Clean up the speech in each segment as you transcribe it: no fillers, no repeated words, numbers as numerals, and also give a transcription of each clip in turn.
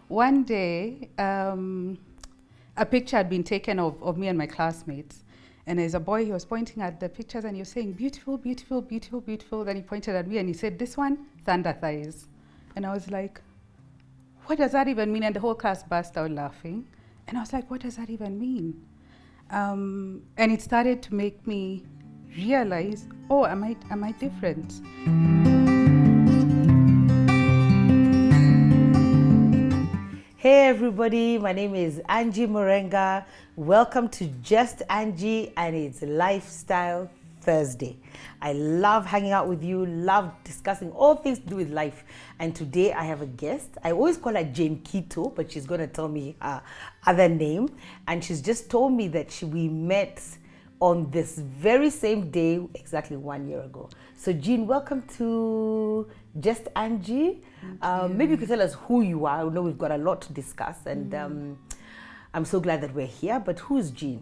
one day, a picture had been taken of me and my classmates. And as a boy, he was pointing at the pictures and he was saying, beautiful, beautiful, beautiful, beautiful. Then he pointed at me and he said, this one, thunder thighs. And I was like, what does that even mean? And the whole class burst out laughing. And I was like, what does that even mean? And it started to make me realize, oh, am I different? Hey everybody, my name is Angie Murenga. Welcome to Just Angie, and it's Lifestyle Thursday. I love hanging out with you, love discussing all things to do with life. And today I have a guest. I always call her Jane Keto, but she's going to tell me her other name. And she's just told me that we met on this very same day, exactly 1 year ago. So Jean, welcome to Just Angie. Maybe you could tell us who you are. I know we've got a lot to discuss, and I'm so glad that we're here. But who's Jean?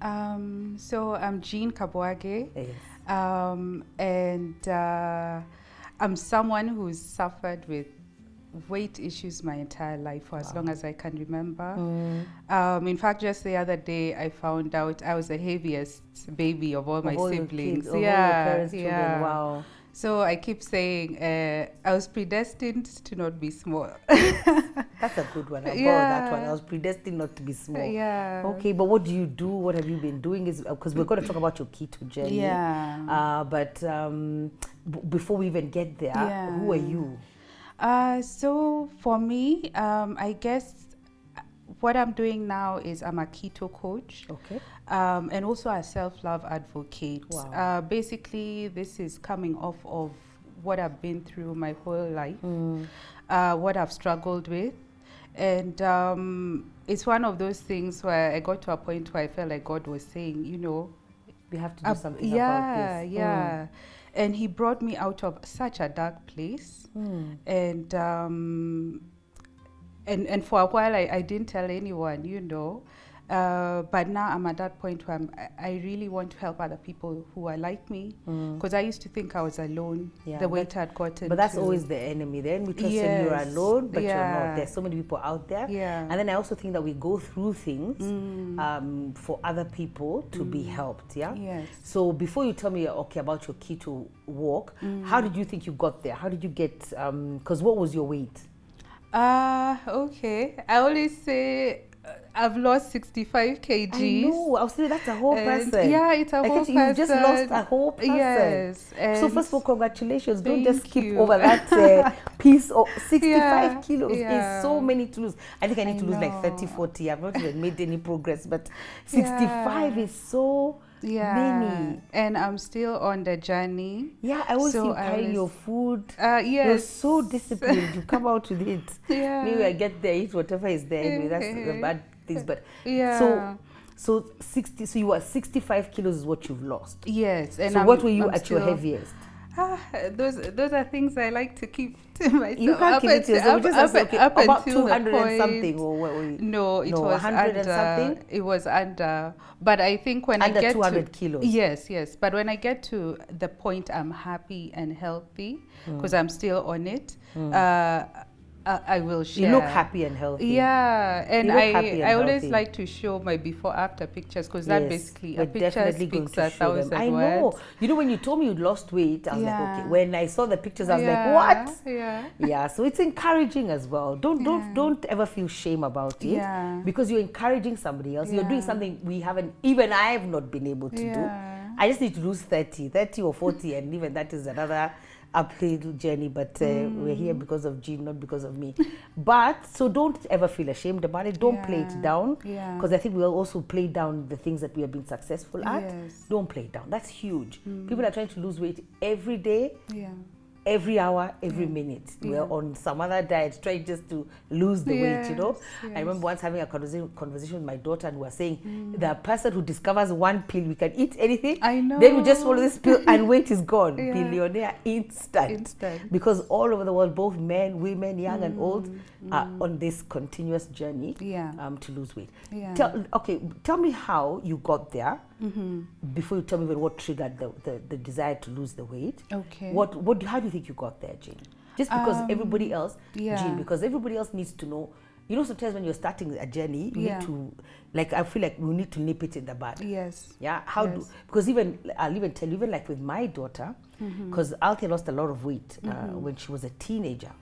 So I'm Jean Kabuage, Yes. and I'm someone who's suffered with weight issues my entire life for as long as I can remember. In fact, just the other day I found out I was the heaviest baby of all my siblings. Kids, all your parents' children. Wow. So I keep saying I was predestined to not be small. That's a good one. I borrowed that one. I was predestined not to be small. Yeah. Okay, but what do you do? What have you been doing? Is because we're going to talk about your keto journey. Yeah. But before we even get there, who are you? So for me, I guess what I'm doing now is I'm a keto coach. Okay. And also a self-love advocate. Wow. Basically, this is coming off of what I've been through my whole life, what I've struggled with. And it's one of those things where I got to a point where I felt like God was saying, you know, we have to do something about this. Yeah. And he brought me out of such a dark place. And for a while, I didn't tell anyone, you know. But now I'm at that point where I really want to help other people who are like me. Because I used to think I was alone, the weight I'd gotten. But that's always the enemy. The enemy tells you you're alone, but you're not. There's so many people out there. Yeah. And then I also think that we go through things for other people to be helped. Yeah. Yes. So before you tell me, okay, about your keto walk, how did you think you got there? How did you get, because what was your weight? Okay. I always say I've lost 65 kgs. I know. I was saying that's a whole person. Yeah, it's a whole person. You just lost a whole person. Yes. So first of all, congratulations. Don't just skip over that piece of 65 kilos. It's so many to lose. I think I need to lose like 30, 40. I've not even made any progress, but 65 is so many. And I'm still on the journey. Yeah, I always see you carrying your food. Yes. You're so disciplined. You come out with it. Yeah. Maybe I get there, eat whatever is there. Anyway, that's the bad things. But so 60. So you were 65 kilos is what you've lost. Yes. And so what were you at your heaviest? Those are things I like to keep to myself. You can't keep it to yourself. Up about until 200 and something, or what were you? No, it was 100 under, and something. It was under. But I think when under I get 200 to kilos. Yes. But when I get to the point I'm happy and healthy, because I'm still on it, I will share. You look happy and healthy. Yeah, and I always healthy. like to show my before-after pictures, because that basically a picture speaks 1,000 words. I know. You know, when you told me you'd lost weight, I was like, okay. When I saw the pictures, I was like, what? Yeah. So it's encouraging as well. Don't ever feel shame about it, because you're encouraging somebody else. You're doing something even I have not been able to do. I just need to lose 30 or 40, and even that is another uphill journey, but we're here because of Jean, not because of me. But so don't ever feel ashamed about it. Don't play it down, because I think we'll also play down the things that we have been successful at. Don't play it down. That's huge. People are trying to lose weight every day, every hour, every minute. We're on some other diet trying just to lose the weight, you know. I remember once having a conversation with my daughter, and we were saying the person who discovers one pill, we can eat anything. I know. Then we just follow this pill and weight is gone. Billionaire instant. Because all over the world, both men, women, young and old, are on this continuous journey to lose weight. Tell me how you got there. Before you tell me what triggered the desire to lose the weight. Okay. How do you think you got there, Jane? Just because everybody else, yeah. Jean, because everybody else needs to know. You know, sometimes when you're starting a journey, you need to, like, I feel like we need to nip it in the bud. Yes. Yeah. How do, because I'll even tell you, even like with my daughter, because Althea lost a lot of weight when she was a teenager.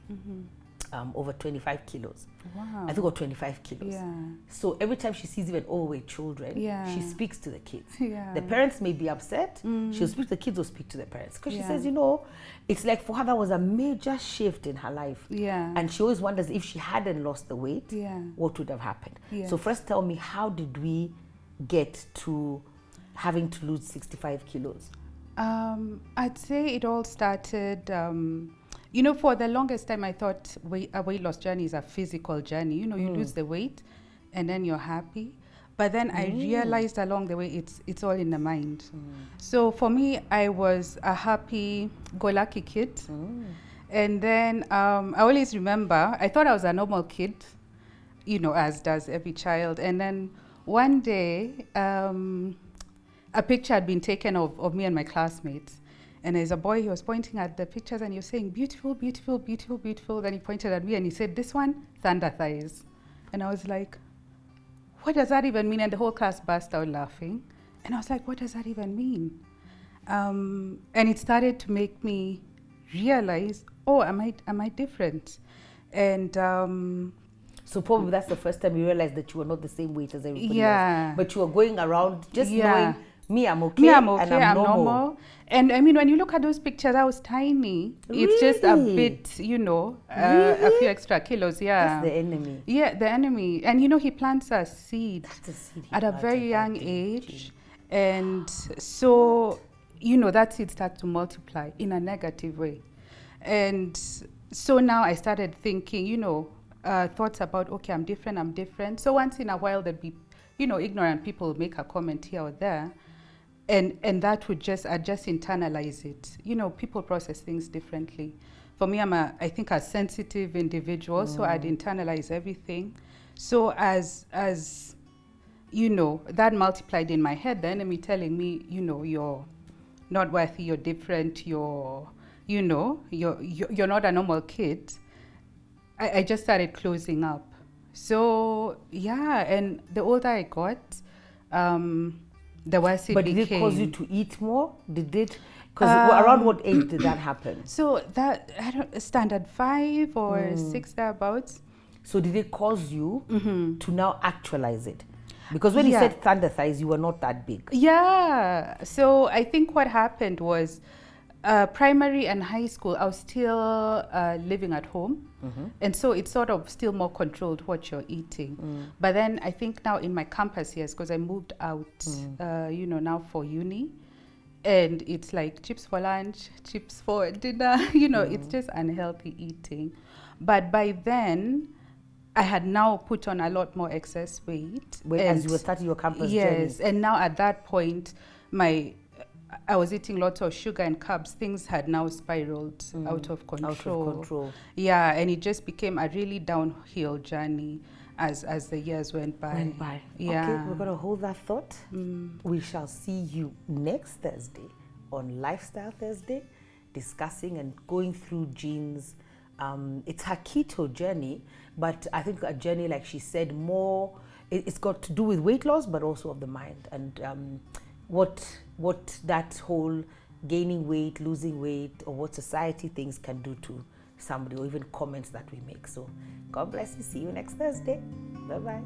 Over 25 kilos. Wow. I think, or 25 kilos. Yeah. So every time she sees even overweight children, she speaks to the kids. Yeah. The parents may be upset. She'll speak to the kids or speak to the parents. Because she says, you know, it's like for her, that was a major shift in her life. Yeah. And she always wonders if she hadn't lost the weight, what would have happened. Yes. So first tell me, how did we get to having to lose 65 kilos? I'd say it all started... you know, for the longest time, I thought a weight loss journey is a physical journey. You know, you lose the weight and then you're happy. But then I realized along the way, it's all in the mind. So for me, I was a happy-go-lucky kid. And then I always remember, I thought I was a normal kid, you know, as does every child. And then one day, a picture had been taken of me and my classmates. And there's a boy, he was pointing at the pictures and he was saying, beautiful, beautiful, beautiful, beautiful. Then he pointed at me and he said, this one, thunder thighs. And I was like, what does that even mean? And the whole class burst out laughing. And I was like, what does that even mean? And it started to make me realize, oh, am I different? And so probably that's the first time you realized that you were not the same weight as everybody else. But you were going around just knowing, me, I'm okay, and I'm normal. And I mean, when you look at those pictures, I was tiny. Really? It's just a bit, you know, a few extra kilos, That's the enemy. Yeah, the enemy. And, you know, he plants a seed, That's a seed at a very young age. And so, you know, that seed starts to multiply in a negative way. And so now I started thinking, you know, thoughts about, okay, I'm different. So once in a while there'd be, you know, ignorant people make a comment here or there. And that would I just internalize it. You know, people process things differently. For me, I think a sensitive individual, so I'd internalize everything. So as you know, that multiplied in my head, the enemy telling me, you know, you're not worthy, you're different, you're not a normal kid. I just started closing up. So yeah, and the older I got, the worse it became. But did it cause you to eat more? Did it? Because around what age did that happen? So that, standard 5 or 6 thereabouts. So did it cause you to now actualize it? Because when you said thunder thighs, you were not that big. Yeah. So I think what happened was, primary and high school, I was still living at home. And so it's sort of still more controlled what you're eating. But then I think now in my campus years, because I moved out, you know, now for uni, and it's like chips for lunch, chips for dinner, you know, it's just unhealthy eating. But by then, I had now put on a lot more excess weight. As you were starting your campus journey. Yes, and now at that point, I was eating lots of sugar and carbs. Things had now spiraled out of control. Yeah, and it just became a really downhill journey as the years went by. Yeah. Okay, we're going to hold that thought. We shall see you next Thursday on Lifestyle Thursday, discussing and going through Jean's. It's her keto journey, but I think a journey, like she said, more. It's got to do with weight loss, but also of the mind, and what that whole gaining weight, losing weight, or what society thinks can do to somebody, or even comments that we make. So God bless you. See you next Thursday. Bye-bye.